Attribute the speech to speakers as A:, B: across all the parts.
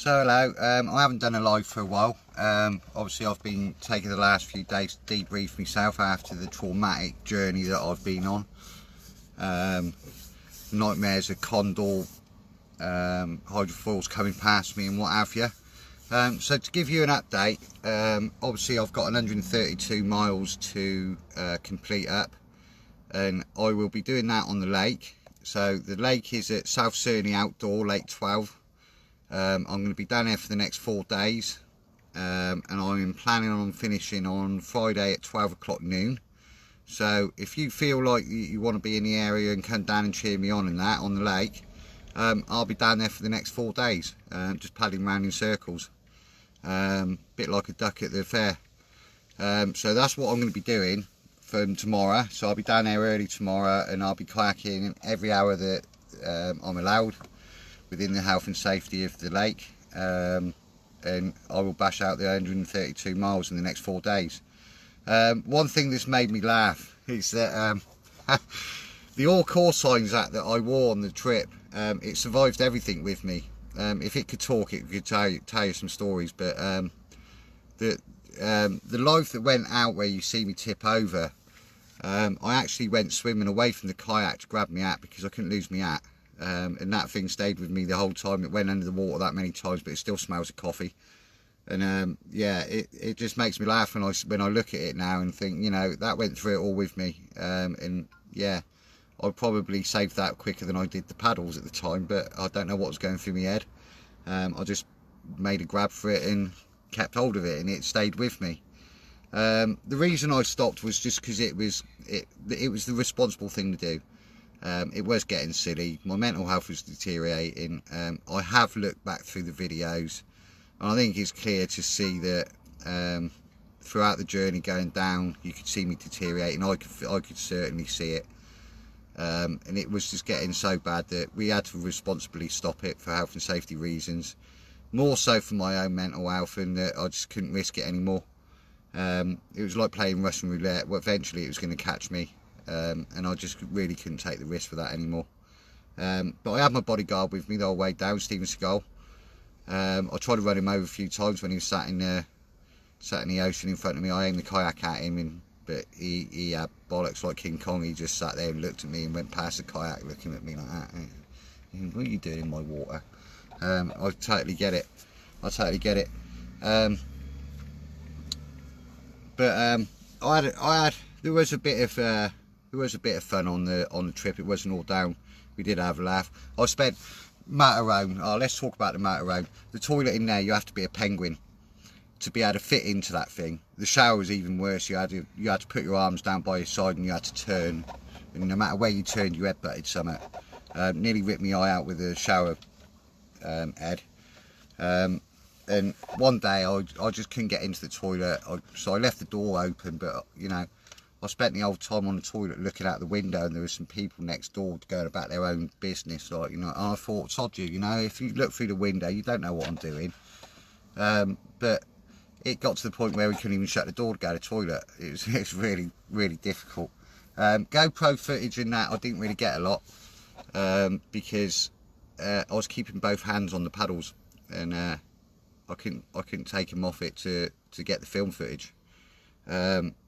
A: So hello, I haven't done a live for a while. Obviously I've been taking the last few days to debrief myself after the traumatic journey that I've been on. Nightmares of condor, hydrofoils coming past me and what have you. So to give you an update, obviously I've got 132 miles to complete up, and I will be doing that on the lake. So the lake is at South Cerney Outdoor, Lake 12. I'm going to be down there for the next 4 days, and I'm planning on finishing on Friday at 12 o'clock noon. So if you feel like you want to be in the area and come down and cheer me on the lake, I'll be down there for the next 4 days, just paddling around in circles, bit like a duck at the fair. So that's what I'm going to be doing from tomorrow. So I'll be down there early tomorrow, and I'll be kayaking every hour that I'm allowed within the health and safety of the lake, and I will bash out the 132 miles in the next 4 days. One thing that's made me laugh is that the all-core signs that I wore on the trip, it survived everything with me. If it could talk, it could tell you some stories, but the life that went out where you see me tip over, I actually went swimming away from the kayak to grab my hat because I couldn't lose my hat. And that thing stayed with me the whole time. It went under the water that many times, but it still smells of coffee. And yeah, it just makes me laugh when I look at it now and think, you know, that went through it all with me. And yeah, I probably saved that quicker than I did the paddles at the time, but I don't know what was going through my head. I just made a grab for it and kept hold of it, and it stayed with me. The reason I stopped was just because it was the responsible thing to do. It was getting silly. My mental health was deteriorating. I have looked back through the videos, and I think it's clear to see that throughout the journey going down, you could see me deteriorating. I could certainly see it, and it was just getting so bad that we had to responsibly stop it for health and safety reasons, more so for my own mental health, and that I just couldn't risk it anymore. It was like playing Russian roulette. Well, eventually it was going to catch me. And I just really couldn't take the risk for that anymore. But I had my bodyguard with me the whole way down, Steven Seagal. I tried to run him over a few times when he was sat in the ocean in front of me. I aimed the kayak at him, but he had bollocks like King Kong. He just sat there and looked at me and went past the kayak looking at me like that. What are you doing in my water? I totally get it. There was a bit of fun on the trip. It wasn't all down. We did have a laugh. I spent motorhome. Let's talk about the motorhome. The toilet in there, you have to be a penguin to be able to fit into that thing. The shower was even worse. You had to put your arms down by your side, and you had to turn. And no matter where you turned, you headbutted something. Nearly ripped my eye out with the shower head. And one day I just couldn't get into the toilet, so I left the door open. But you know, I spent the whole time on the toilet looking out the window, and there were some people next door going about their own business, like, you know. And I thought, sod you, you know, if you look through the window, you don't know what I'm doing. But it got to the point where we couldn't even shut the door to go to the toilet. It was really, really difficult. GoPro footage in that I didn't really get a lot, because I was keeping both hands on the paddles, and I couldn't take them off it to get the film footage.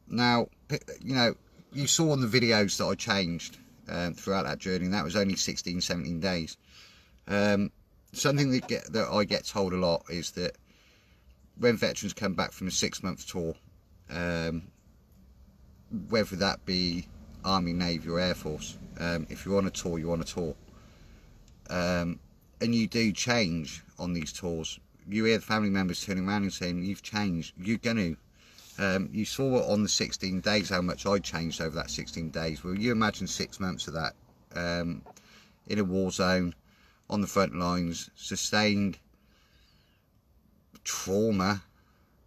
A: Now, you know, you saw on the videos that I changed throughout that journey, and that was only 16-17 days. Something that I get told a lot is that when veterans come back from a 6-month tour, whether that be Army, Navy or Air Force, if you're on a tour, you're on a tour. And you do change on these tours. You hear the family members turning around and saying, you've changed, you're going to. You saw on the 16 days how much I changed over that 16 days. Well, you imagine 6 months of that, in a war zone, on the front lines, sustained trauma,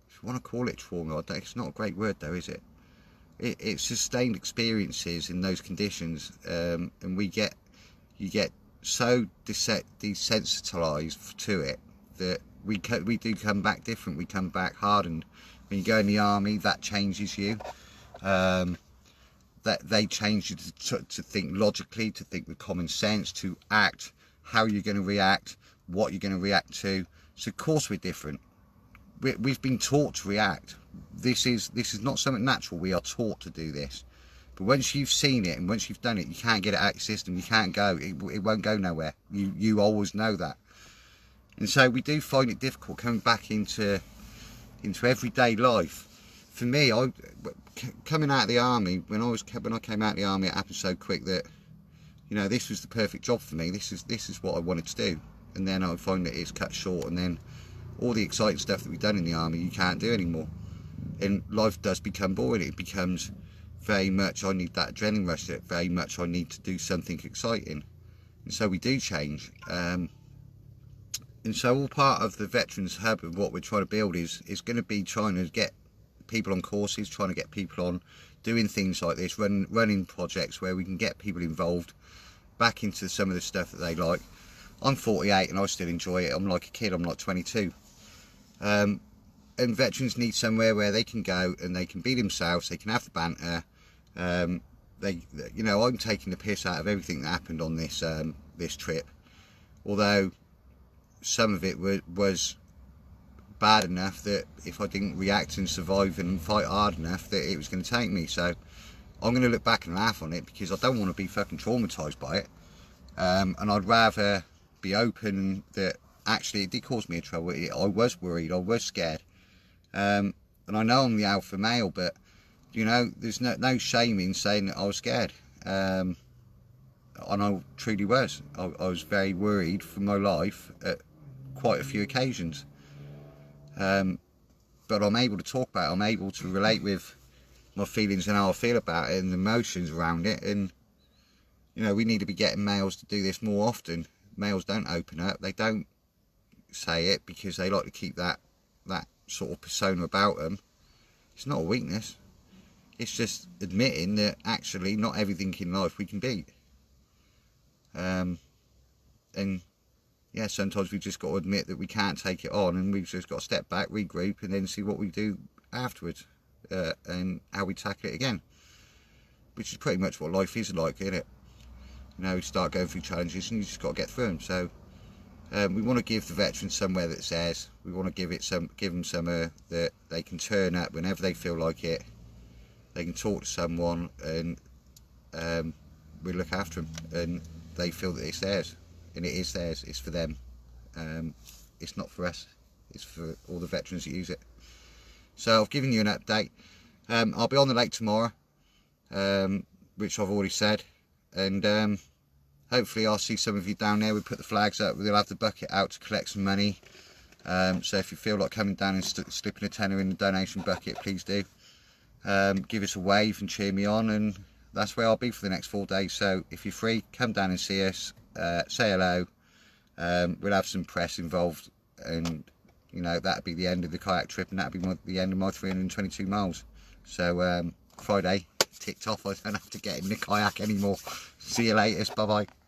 A: if you want to call it trauma. It's not a great word though, is it? It's sustained experiences in those conditions, and you get so desensitized to it that we do come back different. We come back hardened. When you go in the army, that changes you. That they change you to think logically, to think with common sense, to act how you're going to react, what you're going to react to. So of course we're different. We've been taught to react. This is not something natural. We are taught to do this. But once you've seen it and once you've done it, you can't get it out of your system. You can't go. It won't go nowhere. You always know that. And so we do find it difficult coming back into everyday life. For me, coming out of the army, when I came out of the army, it happened so quick that, you know, this was the perfect job for me. This is what I wanted to do. And then I find that it's cut short, and then all the exciting stuff that we've done in the army you can't do anymore. And life does become boring. It becomes very much, I need that adrenaline rush, very much I need to do something exciting. And so we do change. And so all part of the Veterans Hub of what we're trying to build is going to be trying to get people on courses, trying to get people on doing things like this, running projects where we can get people involved back into some of the stuff that they like. I'm 48 and I still enjoy it. I'm like a kid, I'm like 22. And veterans need somewhere where they can go and they can be themselves, they can have the banter. You know, I'm taking the piss out of everything that happened on this this trip, although some of it was bad enough that if I didn't react and survive and fight hard enough, that it was going to take me. So I'm going to look back and laugh on it, because I don't want to be fucking traumatised by it. And I'd rather be open that actually it did cause me a trouble. I was worried, I was scared. And I know I'm the alpha male, but you know, there's no shame in saying that I was scared. And I truly was. I was very worried for my life at quite a few occasions. But I'm able to talk about it. I'm able to relate with my feelings and how I feel about it and the emotions around it. And you know, we need to be getting males to do this more often. Males don't open up. They don't say it because they like to keep that sort of persona about them. It's not a weakness. It's just admitting that actually not everything in life we can beat. And yeah, sometimes we've just got to admit that we can't take it on, and we've just got to step back, regroup, and then see what we do afterwards, and how we tackle it again. Which is pretty much what life is like, isn't it? You know, we start going through challenges and you just got to get through them. So we want to give the veterans somewhere that's theirs. We want to give them somewhere that they can turn up whenever they feel like it. They can talk to someone, and we look after them, and they feel that it's theirs, and it is theirs. It's for them. It's not for us. It's for all the veterans that use it. So I've given you an update. I'll be on the lake tomorrow, which I've already said, and hopefully I'll see some of you down there. We put the flags up. We'll have the bucket out to collect some money. So if you feel like coming down and slipping a tenner in the donation bucket, please do. Give us a wave and cheer me on, and that's where I'll be for the next 4 days. So if you're free, come down and see us, say hello. We'll have some press involved, and you know, that'll be the end of the kayak trip, and that'll be the end of my 322 miles. So Friday ticked off. I don't have to get in the kayak anymore. See you later. Bye bye.